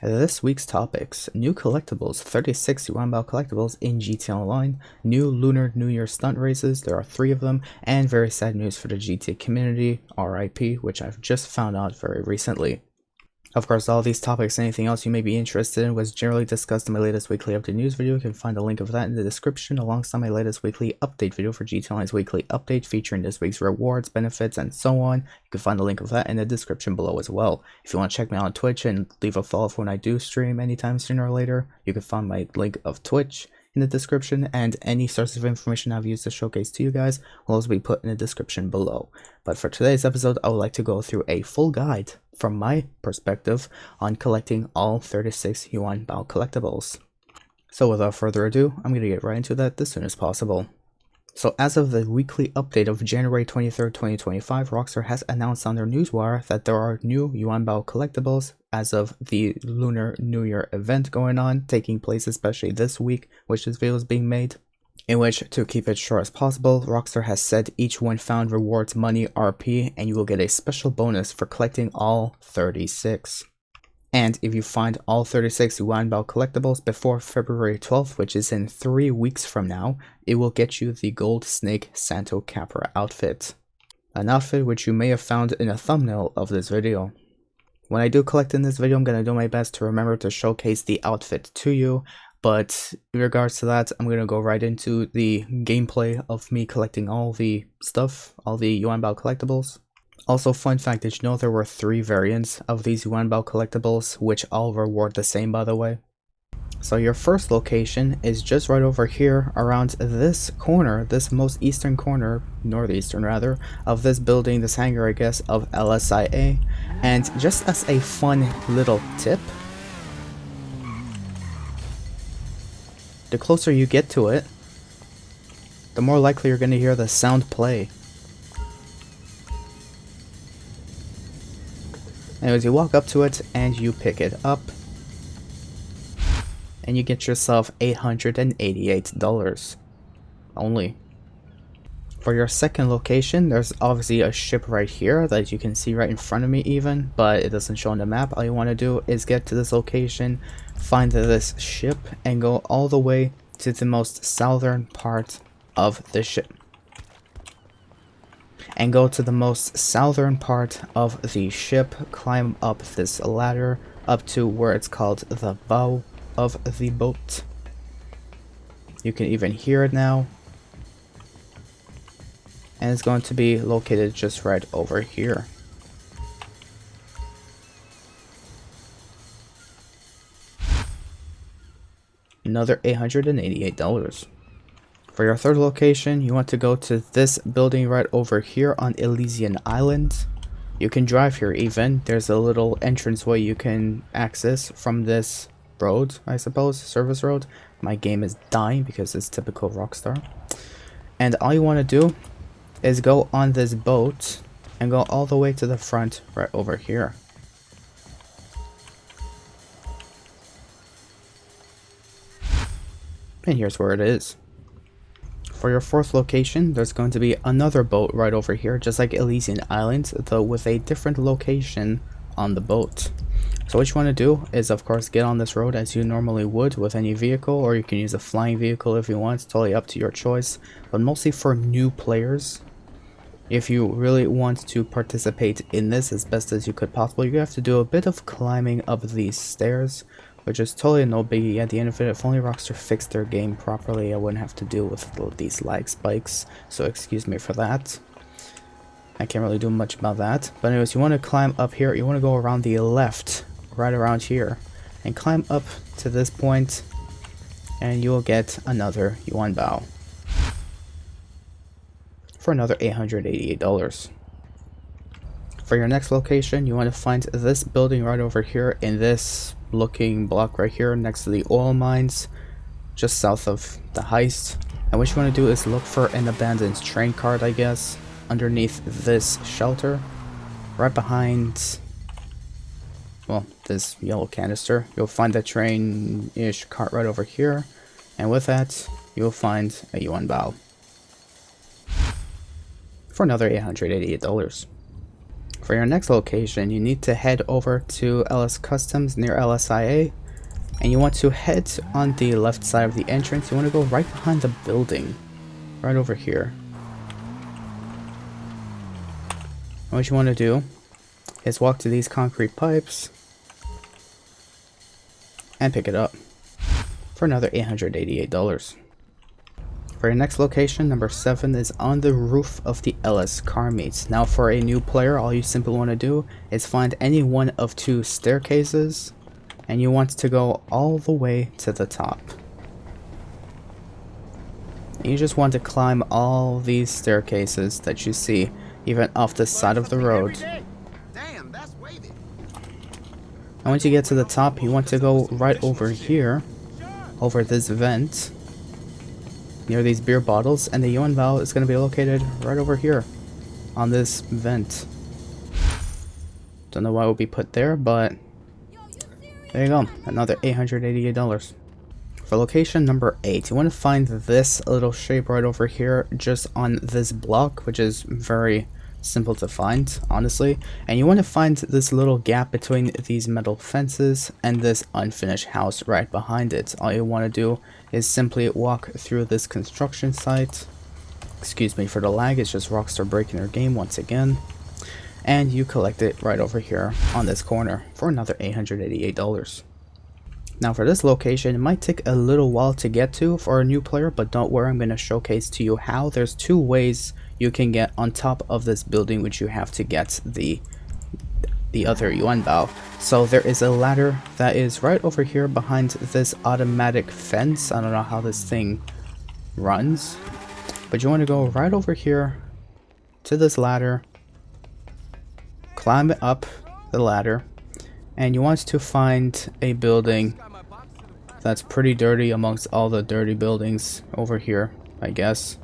This week's topics: new collectibles, 36 YUANBAO collectibles in GTA Online, new Lunar New Year stunt races, there are 3 of them, and very sad news for the GTA community, RIP, which I've just found out very recently. Of course, all these topics and anything else you may be interested in was generally discussed in my latest weekly update news video. You can find a link of that in the description alongside my latest weekly update video for GTA Online's weekly update featuring this week's rewards, benefits, and so on. You can find the link of that in the description below as well. If you want to check me out on Twitch and leave a follow for when I do stream anytime sooner or later, you can find my link of Twitch in the description, and any sources of information I've used to showcase to you guys will also be put in the description below. But for today's episode, I would like to go through a full guide from my perspective on collecting all 36 YUANBAO collectibles. So without further ado, I'm going to get right into that as soon as possible. So as of the weekly update of January 23rd, 2025, Rockstar has announced on their newswire that there are new YUANBAO collectibles as of the Lunar New Year event going on, taking place especially this week, which this video is being made. In which, to keep it short as possible, Rockstar has said each one found rewards money RP, and you will get a special bonus for collecting all 36. And if you find all 36 YUANBAO collectibles before February 12th, which is in 3 weeks from now, it will get you the Gold Snake Santo Capra outfit. An outfit which you may have found in a thumbnail of this video. When I do collect in this video, I'm going to do my best to remember to showcase the outfit to you. But in regards to that, I'm going to go right into the gameplay of me collecting all the stuff, all the YUANBAO collectibles. Also, fun fact, did you know there were 3 variants of these YUANBAO collectibles, which all reward the same, by the way? So your first location is just right over here around this corner, this most eastern corner, northeastern rather, of this building, this hangar I guess, of LSIA. And just as a fun little tip, the closer you get to it, the more likely you're going to hear the sound play. Anyways, you walk up to it and you pick it up. And you get yourself $888 only. For your second location, there's obviously a ship right here that you can see right in front of me even, but it doesn't show on the map. All you want to do is get to this location, find this ship, and go all the way to the most southern part of the ship. And go to the most southern part of the ship, climb up this ladder up to where it's called the bow of the boat. You can even hear it now. And it's going to be located just right over here. Another $888. For your third location, you want to go to this building right over here on Elysian Island. You can drive here even. There's a little entranceway you can access from this road, I suppose, service road. My game is dying because it's typical Rockstar. And all you want to do is go on this boat and go all the way to the front right over here. And here's where it is. For your fourth location, there's going to be another boat right over here, just like Elysian Island, though with a different location on the boat. So what you want to do is, of course, get on this road as you normally would with any vehicle, or you can use a flying vehicle if you want. It's totally up to your choice, but mostly for new players. If you really want to participate in this as best as you could possibly, you have to do a bit of climbing up these stairs, which is totally no biggie at the end of it. If only Rockstar fixed their game properly, I wouldn't have to deal with these lag spikes, so excuse me for that. I can't really do much about that. But anyways, you want to climb up here, you want to go around the left, right around here, and climb up to this point, and you will get another YUANBAO for another $888. For your next location, you want to find this building right over here in this looking block right here next to the oil mines, just south of the heist. And what you want to do is look for an abandoned train cart, I guess, underneath this shelter, right behind, well, this yellow canister. You'll find the train-ish cart right over here, and with that, you'll find a YUANBAO for another $888. For your next location, you need to head over to LS Customs near LSIA, and you want to head on the left side of the entrance. You want to go right behind the building, right over here. And what you want to do is walk to these concrete pipes and pick it up for another $888. For your next location, number 7, is on the roof of the LS car meets. Now for a new player, all you simply want to do is find any one of 2 staircases, and you want to go all the way to the top. You just want to climb all these staircases that you see, even off the side of the road. And once you get to the top, you want to go right over here, over this vent, near these beer bottles, and the YUANBAO is going to be located right over here, on this vent. Don't know why it would be put there, but there you go, another $888. For location number 8, you want to find this little shape right over here, just on this block, which is very simple to find, honestly. And you want to find this little gap between these metal fences and this unfinished house right behind it. All you want to do is simply walk through this construction site. Excuse me for the lag, it's just Rockstar breaking their game once again. And you collect it right over here on this corner for another $888. Now for this location, it might take a little while to get to for a new player, but don't worry, I'm going to showcase to you how. There's 2 ways you can get on top of this building, which you have to get the other YUANBAO. So there is a ladder that is right over here behind this automatic fence. I don't know how this thing runs, but you want to go right over here to this ladder, climb up the ladder, and you want to find a building that's pretty dirty amongst all the dirty buildings over here, I guess.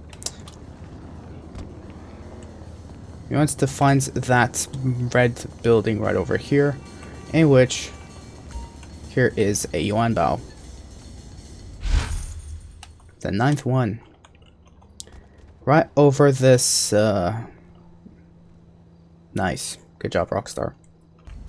You want to find that red building right over here, in which here is a YUANBAO. The 9th one. Right over this, nice. Good job, Rockstar.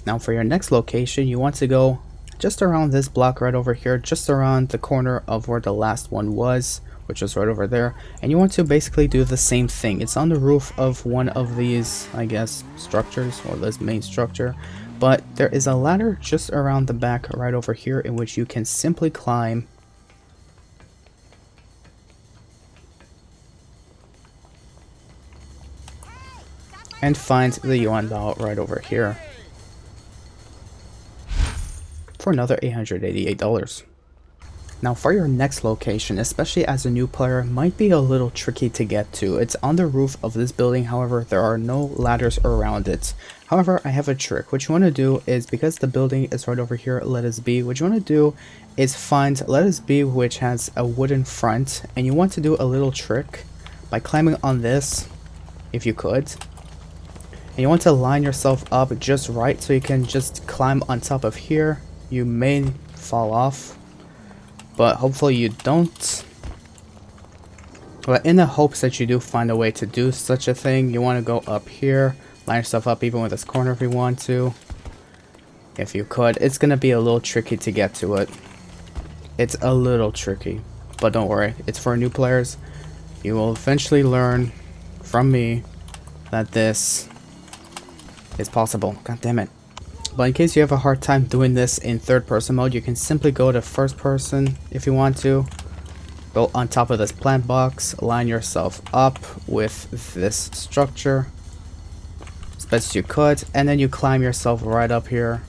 Now for your next location, you want to go just around this block right over here, just around the corner of where the last one was, which was right over there, and you want to basically do the same thing. It's on the roof of one of these, I guess, structures, or this main structure, but there is a ladder just around the back right over here in which you can simply climb and find the YUANBAO right over here for another $888. Now for your next location, especially as a new player, might be a little tricky to get to. It's on the roof of this building, however there are no ladders around it. However, I have a trick. What you want to do is, because the building is right over here, let us be, what you want to do is find let us be, which has a wooden front, and you want to do a little trick by climbing on this, if you could. And you want to line yourself up just right so you can just climb on top of here. You may fall off, but hopefully you don't. But in the hopes that you do find a way to do such a thing, you want to go up here, line yourself up even with this corner if you want to. If you could. It's going to be a little tricky to get to it. It's a little tricky, but don't worry. It's for new players. You will eventually learn from me that this is possible. God damn it. But in case you have a hard time doing this in 3rd person mode, you can simply go to 1st person if you want to. Go on top of this plant box, line yourself up with this structure as best you could, and then you climb yourself right up here.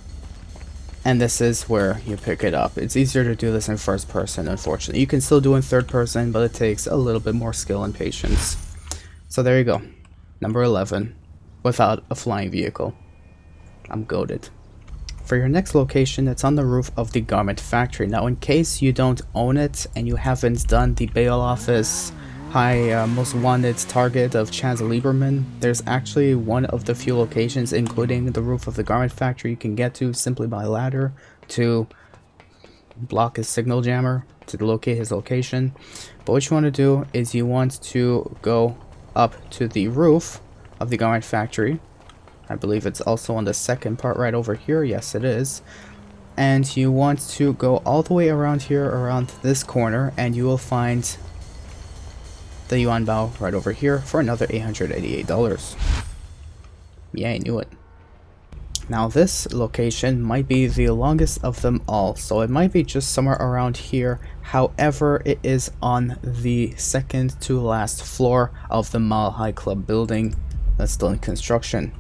And this is where you pick it up. It's easier to do this in 1st person, unfortunately. You can still do it in 3rd person, but it takes a little bit more skill and patience. So there you go. Number 11. Without a flying vehicle. I'm goated. For your next location, it's on the roof of the garment factory. Now, in case you don't own it and you haven't done the bail office high most wanted target of Chaz Lieberman, there's actually one of the few locations, including the roof of the garment factory, you can get to simply by ladder to block his signal jammer to locate his location. But what you want to do is you want to go up to the roof of the garment factory, I believe it's also on the second part right over here. Yes, it is. And you want to go all the way around here, around this corner, and you will find the YUANBAO right over here for another $888. Yeah, I knew it. Now this location might be the longest of them all, so it might be just somewhere around here. However, it is on the second to last floor of the Mile High Club building that's still in construction.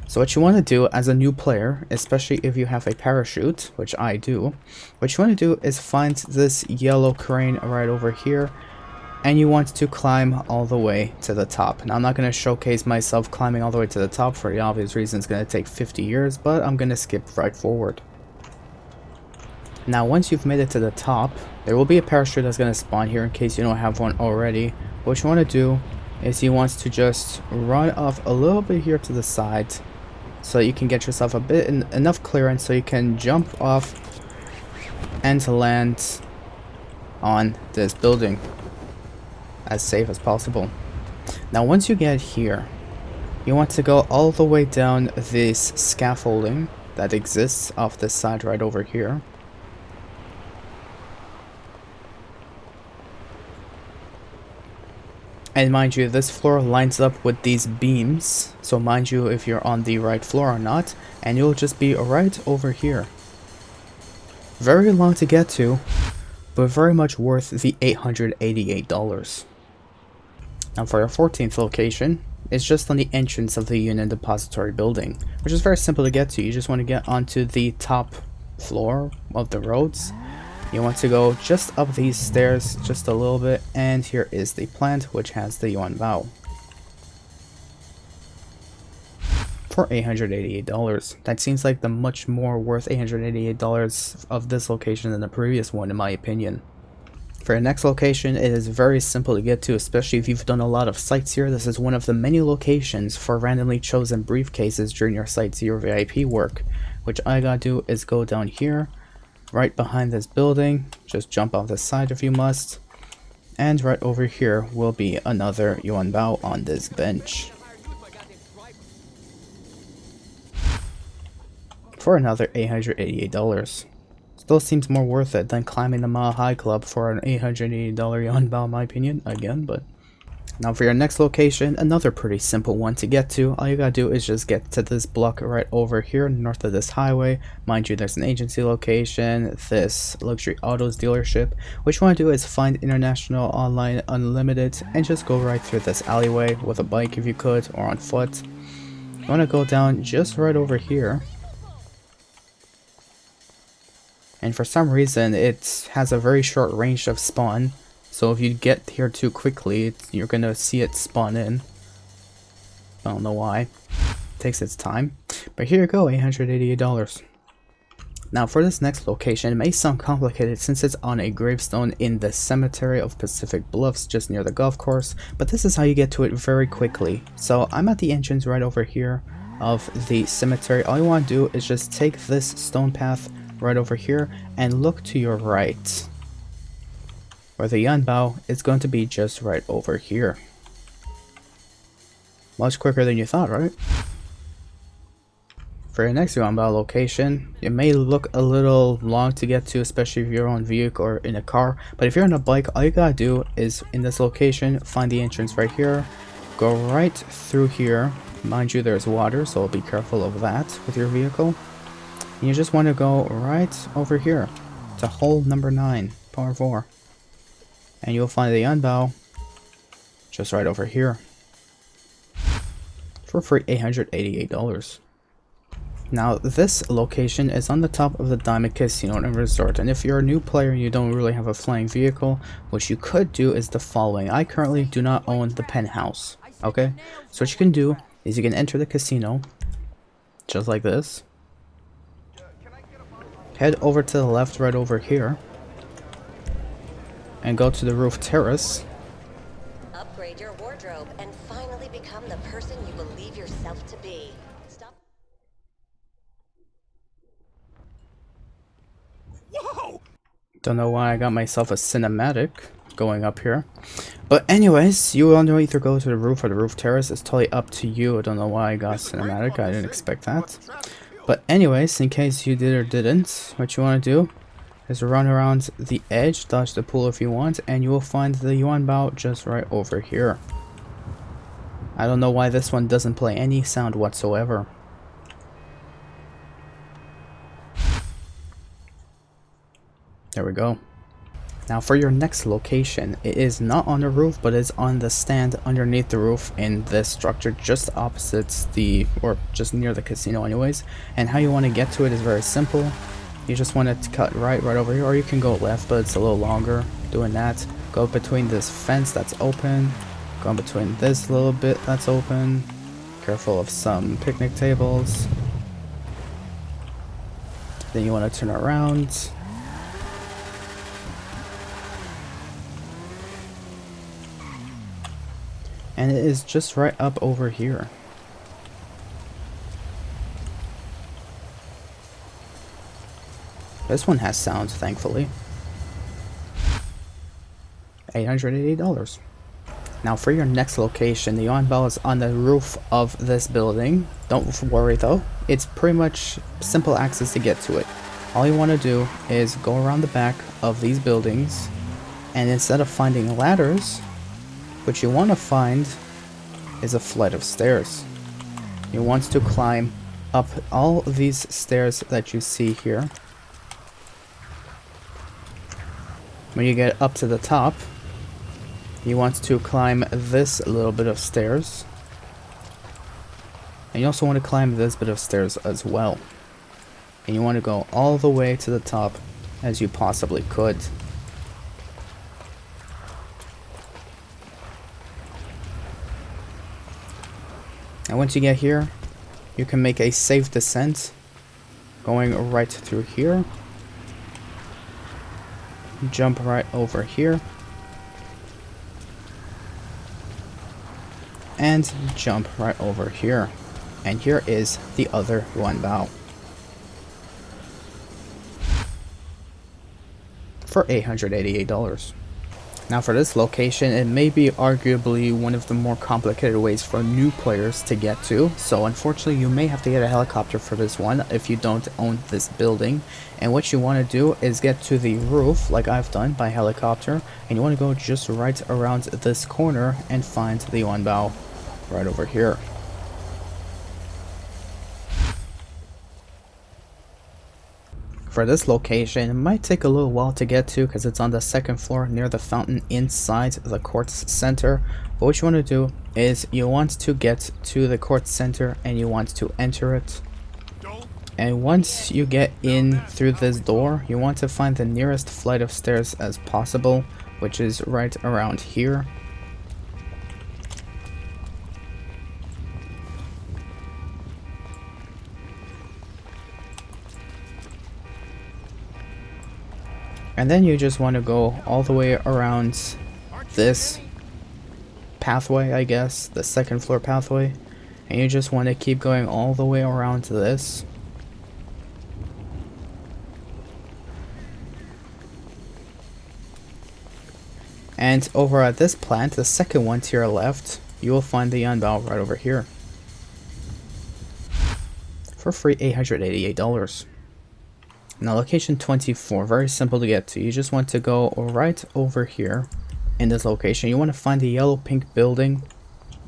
So what you want to do as a new player, especially if you have a parachute, which I do, what you want to do is find this yellow crane right over here, and you want to climb all the way to the top. Now I'm not going to showcase myself climbing all the way to the top for the obvious reason. It's going to take 50 years, but I'm going to skip right forward. Now once you've made it to the top, there will be a parachute that's going to spawn here in case you don't have one already. What you want to do is you want to just run off a little bit here to the side so you can get yourself a bit enough clearance so you can jump off and land on this building as safe as possible. Now once you get here, you want to go all the way down this scaffolding that exists off this side right over here. And mind you, this floor lines up with these beams, so mind you if you're on the right floor or not, and you'll just be right over here. Very long to get to, but very much worth the $888. Now for your 14th location, it's just on the entrance of the Union Depository building, which is very simple to get to. You just want to get onto the top floor of the roads. You want to go just up these stairs just a little bit, and here is the plant which has the YUANBAO for $888. That seems like the much more worth $888 of this location than the previous one, in my opinion. For your next location, it is very simple to get to, especially if you've done a lot of sightseer. This is one of the many locations for randomly chosen briefcases during your sightseer VIP work. Which I gotta do is go down here, right behind this building, just jump off the side if you must, and right over here will be another YUANBAO on this bench for another $888. Still seems more worth it than climbing the Mile High Club for an $880 YUANBAO in my opinion, again, but... Now for your next location, another pretty simple one to get to. All you gotta do is just get to this block right over here, north of this highway. Mind you, there's an agency location, this luxury autos dealership. What you wanna do is find International Online Unlimited and just go right through this alleyway with a bike if you could, or on foot. You wanna go down just right over here. And for some reason, it has a very short range of spawn. So if you get here too quickly, you're gonna see it spawn in. I don't know why. It takes its time. But here you go, $888. Now for this next location, it may sound complicated since it's on a gravestone in the cemetery of Pacific Bluffs just near the golf course. But this is how you get to it very quickly. So I'm at the entrance right over here of the cemetery. All you want to do is just take this stone path right over here and look to your right, where the YUANBAO is going to be just right over here. Much quicker than you thought, right? For your next YUANBAO location, it may look a little long to get to, especially if you're on vehicle or in a car, but if you're on a bike, all you gotta do is in this location, find the entrance right here, go right through here. Mind you, there's water, so be careful of that with your vehicle. And you just want to go right over here to hole number 9, par 4. And you'll find the YUANBAO just right over here for free $888. Now this location is on the top of the Diamond Casino and Resort, and if you're a new player and you don't really have a flying vehicle, what you could do is the following. I currently do not own the penthouse, okay? So what you can do is you can enter the casino just like this. Head over to the left right over here and go to the roof terrace. Upgrade your wardrobe and finally become the person you believe yourself to be. Stop. Whoa! Don't know why I got myself a cinematic, going up here. But anyways, you will know either go to the roof or the roof terrace. It's totally up to you. I don't know why I got cinematic. I didn't expect that. But anyways, in case you did or didn't, what you want to do is run around the edge, dodge the pool if you want, and you will find the YUANBAO just right over here. I don't know why this one doesn't play any sound whatsoever. There we go. Now for your next location, it is not on the roof, but it's on the stand underneath the roof in this structure, just opposite or just near the casino anyways. And how you want to get to it is very simple. You just want to cut right over here, or you can go left, but it's a little longer doing that. Go between this fence that's open, go in between this little bit that's open. Careful of some picnic tables. Then you want to turn around. And it is just right up over here. This one has sounds, thankfully. $888. Now for your next location, the YUANBAO is on the roof of this building. Don't worry though, it's pretty much simple access to get to it. All you want to do is go around the back of these buildings, and instead of finding ladders, what you want to find is a flight of stairs. You want to climb up all these stairs that you see here. When you get up to the top, you want to climb this little bit of stairs. And you also want to climb this bit of stairs as well. And you want to go all the way to the top as you possibly could. And once you get here, you can make a safe descent going right through here. Jump right over here. And jump right over here. And here is the other YUANBAO. For $888. Now for this location, it may be arguably one of the more complicated ways for new players to get to. So unfortunately, you may have to get a helicopter for this one if you don't own this building. And what you want to do is get to the roof, like I've done, by helicopter. And you want to go just right around this corner and find the YUANBAO right over here. For this location, it might take a little while to get to because it's on the second floor near the fountain inside the courts center. But what you want to do is you want to get to the courts center and you want to enter it. And once you get in through this door, you want to find the nearest flight of stairs as possible, which is right around here. And then you just want to go all the way around this pathway, I guess, the second floor pathway. And you just want to keep going all the way around to this. And over at this plant, the second one to your left, you will find the YUANBAO right over here. For free $888. Now location 24, very simple to get to. You just want to go right over here in this location. You want to find the yellow pink building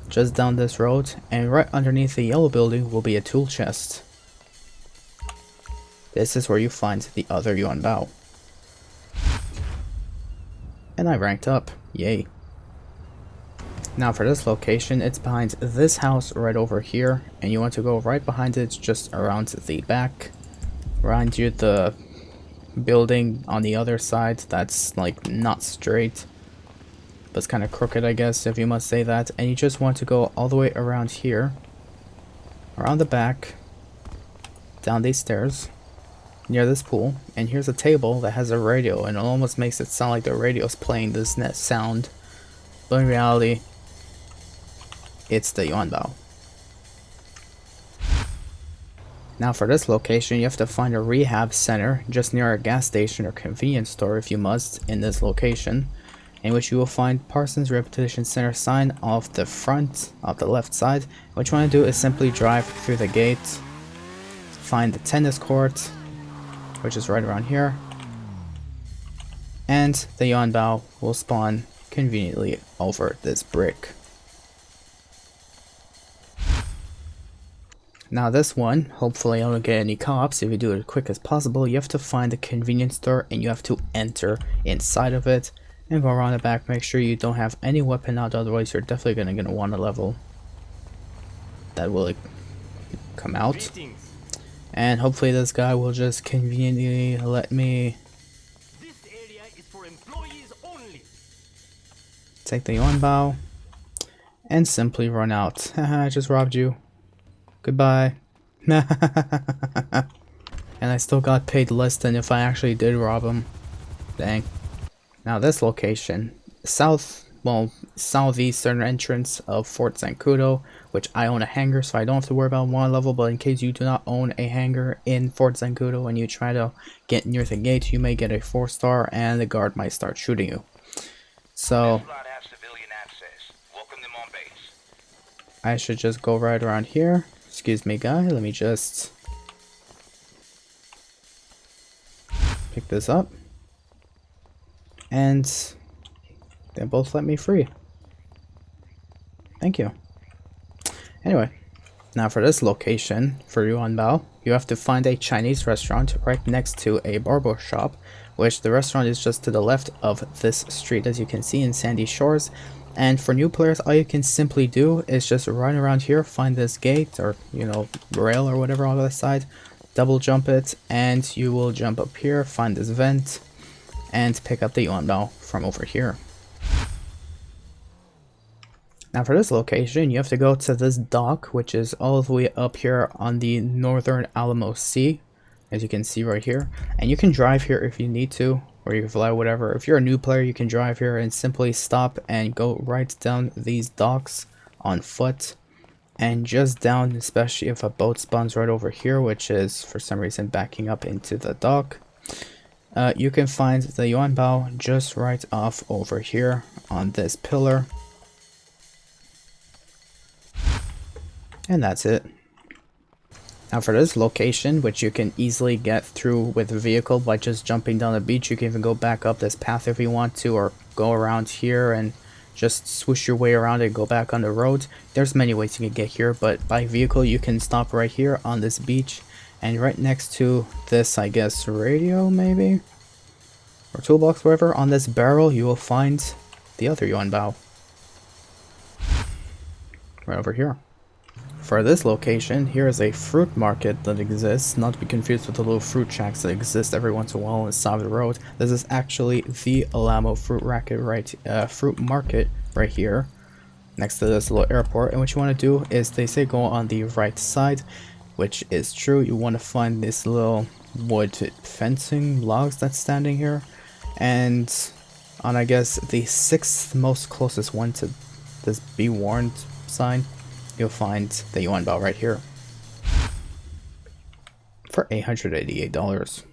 just down this road, and right underneath the yellow building will be a tool chest. This is where you find the other YUANBAO. And I ranked up, yay. Now for this location, it's behind this house right over here, and you want to go right behind it, just around the back. Around you, the building on the other side that's like not straight, but it's kind of crooked, I guess, if you must say that. And you just want to go all the way around here, around the back, down these stairs, near this pool. And here's a table that has a radio, and it almost makes it sound like the radio's playing this net sound, but in reality, it's the YUANBAO. Now for this location, you have to find a rehab center just near a gas station or convenience store if you must in this location. in which you will find Parsons Rehabilitation Center sign off the front of the left side. What you want to do is simply drive through the gate, find the tennis court, which is right around here, and the YUANBAO will spawn conveniently over this brick. Now this one, hopefully I don't get any cops. If you do it as quick as possible, you have to find the convenience store and you have to enter inside of it and go around the back. Make sure you don't have any weapon out, otherwise you're definitely gonna want a level that will come out. And hopefully this guy will just conveniently let me take the YUANBAO and simply run out. Haha, I just robbed you. Goodbye. And I still got paid less than if I actually did rob him. Dang. Now this location, southeastern entrance of Fort Zancudo, which I own a hangar, so I don't have to worry about one level. But in case you do not own a hangar in Fort Zancudo and you try to get near the gate, you may get a 4-star and the guard might start shooting you. So I should just go right around here. Excuse me, guy, let me just pick this up. And they both let me free. Thank you. Anyway, now for this location, for YUANBAO, you have to find a Chinese restaurant right next to a barber shop, which the restaurant is just to the left of this street, as you can see in Sandy Shores. And for new players, all you can simply do is just run around here, find this gate or, you know, rail or whatever on the other side, double jump it, and you will jump up here, find this vent, and pick up the YUANBAO from over here. Now for this location, you have to go to this dock, which is all the way up here on the northern Alamo Sea, as you can see right here. And you can drive here if you need to, or you can fly, whatever. If you're a new player, you can drive here and simply stop and go right down these docks on foot. And just down, especially if a boat spawns right over here, which is for some reason backing up into the dock, you can find the YUANBAO just right off over here on this pillar. And that's it. Now for this location, which you can easily get through with a vehicle by just jumping down the beach, you can even go back up this path if you want to, or go around here and just swoosh your way around and go back on the road. There's many ways you can get here, but by vehicle you can stop right here on this beach, and right next to this, I guess, radio maybe? Or toolbox, whatever, on this barrel you will find the other YUANBAO. Right over here. For this location, here is a fruit market that exists, not to be confused with the little fruit shacks that exist every once in a while on the side of the road. This is actually the Alamo fruit market right here, next to this little airport. And what you want to do is, they say go on the right side, which is true. You want to find this little wood fencing logs that's standing here, and on, I guess, the 6th most closest one to this Be Warned sign, you'll find the YUANBAO right here for $888.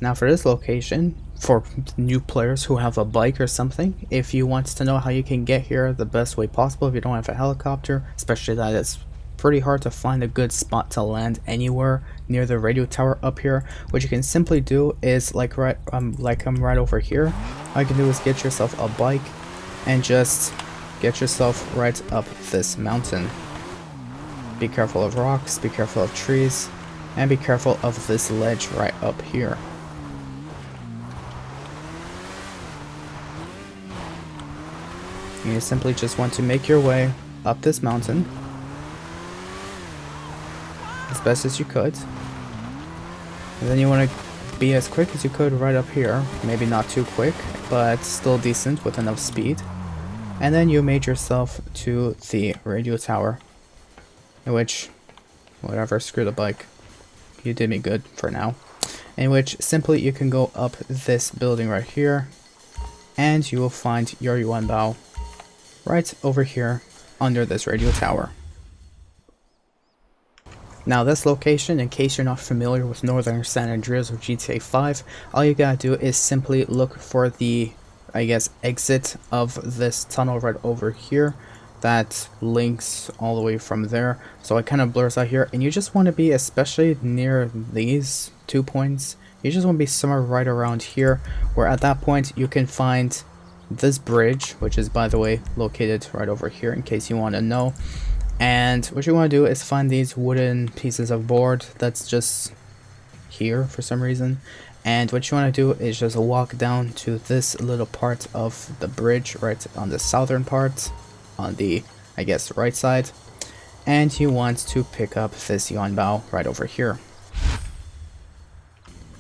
Now for this location, for new players who have a bike or something, if you want to know how you can get here the best way possible, if you don't have a helicopter, especially that it's pretty hard to find a good spot to land anywhere near the radio tower up here, what you can simply do is, like I'm right over here, all you can do is get yourself a bike and just get yourself right up this mountain. Be careful of rocks, be careful of trees, and be careful of this ledge right up here. You simply just want to make your way up this mountain as best as you could, and then you want to be as quick as you could right up here, maybe not too quick, but still decent with enough speed. And then you made yourself to the radio tower, in which, whatever, screw the bike, you did me good for now, in which simply you can go up this building right here, and you will find your YUANBAO right over here under this radio tower. Now this location, in case you're not familiar with Northern San Andreas or GTA 5, all you gotta do is simply look for the I guess, exit of this tunnel right over here that links all the way from there. So it kind of blurs out here, and you just want to be, especially near these 2 points, you just want to be somewhere right around here, where at that point you can find this bridge, which is, by the way, located right over here in case you want to know. And what you want to do is find these wooden pieces of board that's just here for some reason. And what you want to do is just walk down to this little part of the bridge right on the southern part, on the, I guess, right side. And you want to pick up this YUANBAO right over here.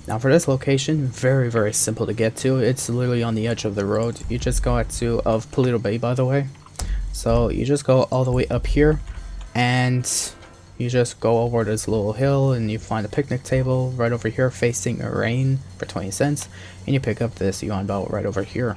Now for this location, very simple to get to. It's literally on the edge of the road. You just go of Paleto Bay, by the way. So you just go all the way up here, and you just go over this little hill, and you find a picnic table right over here facing a rain for 20 cents, and you pick up this YUANBAO right over here.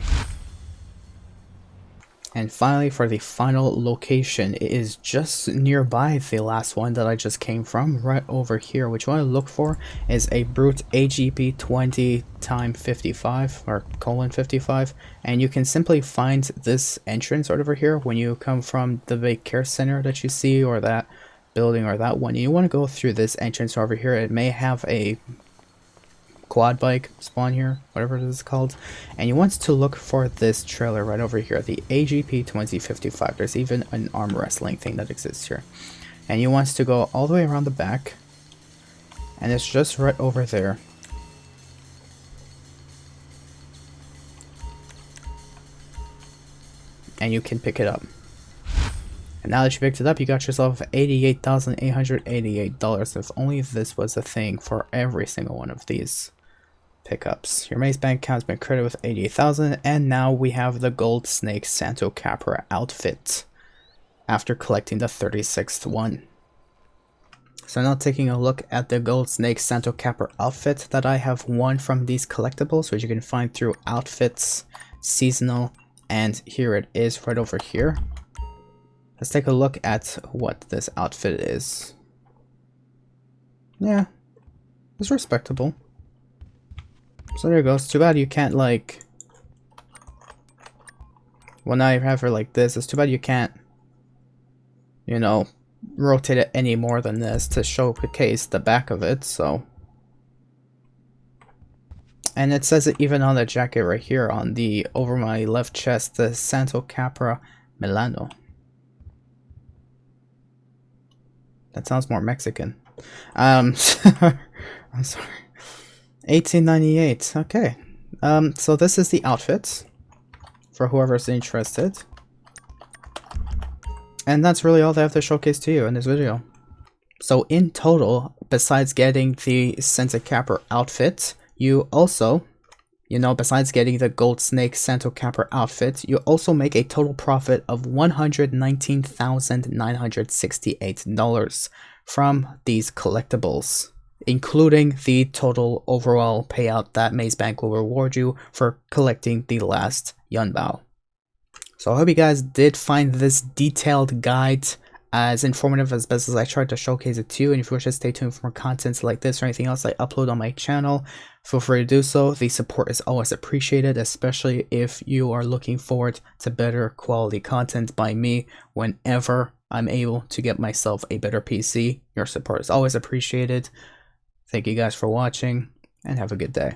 And finally, for the final location, it is just nearby the last one that I just came from, right over here. What you want to look for is a brute AGP 20 x 55 or colon 55, and you can simply find this entrance right over here when you come from the big care center that you see, or that building, or that one. You want to go through this entrance over here. It may have a quad bike spawn here, whatever it is called, and you want to look for this trailer right over here, the AGP 2055. There's even an arm wrestling thing that exists here, and you want to go all the way around the back, and it's just right over there. And you can pick it up. And now that you picked it up, you got yourself $88,888. If only this was a thing for every single one of these pickups. Your maze bank account has been credited with 88,000, and now we have the Gold Snake Santo Capra outfit after collecting the 36th one. So now taking a look at the Gold Snake Santo Capra outfit that I have won from these collectibles, which you can find through outfits, seasonal, and here it is right over here. Let's take a look at what this outfit is. Yeah, it's respectable. So there it goes. Too bad you can't, like, when I have her like this, it's too bad you can't, you know, rotate it any more than this to showcase the back of it, so. And it says it even on the jacket right here on the, over my left chest, the Santo Capra Milano. That sounds more Mexican. I'm sorry. 1898. Okay. So this is the outfit for whoever's interested. And that's really all they have to showcase to you in this video. So in total, besides getting the Santa Capra outfit, you also, you know, besides getting the Gold Snake Santo Capra outfit, you also make a total profit of $119,968 from these collectibles, including the total overall payout that Maze Bank will reward you for collecting the last YUANBAO. So I hope you guys did find this detailed guide as informative as best as I tried to showcase it to you. And if you wish to stay tuned for more content like this or anything else I upload on my channel, feel free to do so. The support is always appreciated, especially if you are looking forward to better quality content by me whenever I'm able to get myself a better PC. Your support is always appreciated. Thank you guys for watching, and have a good day.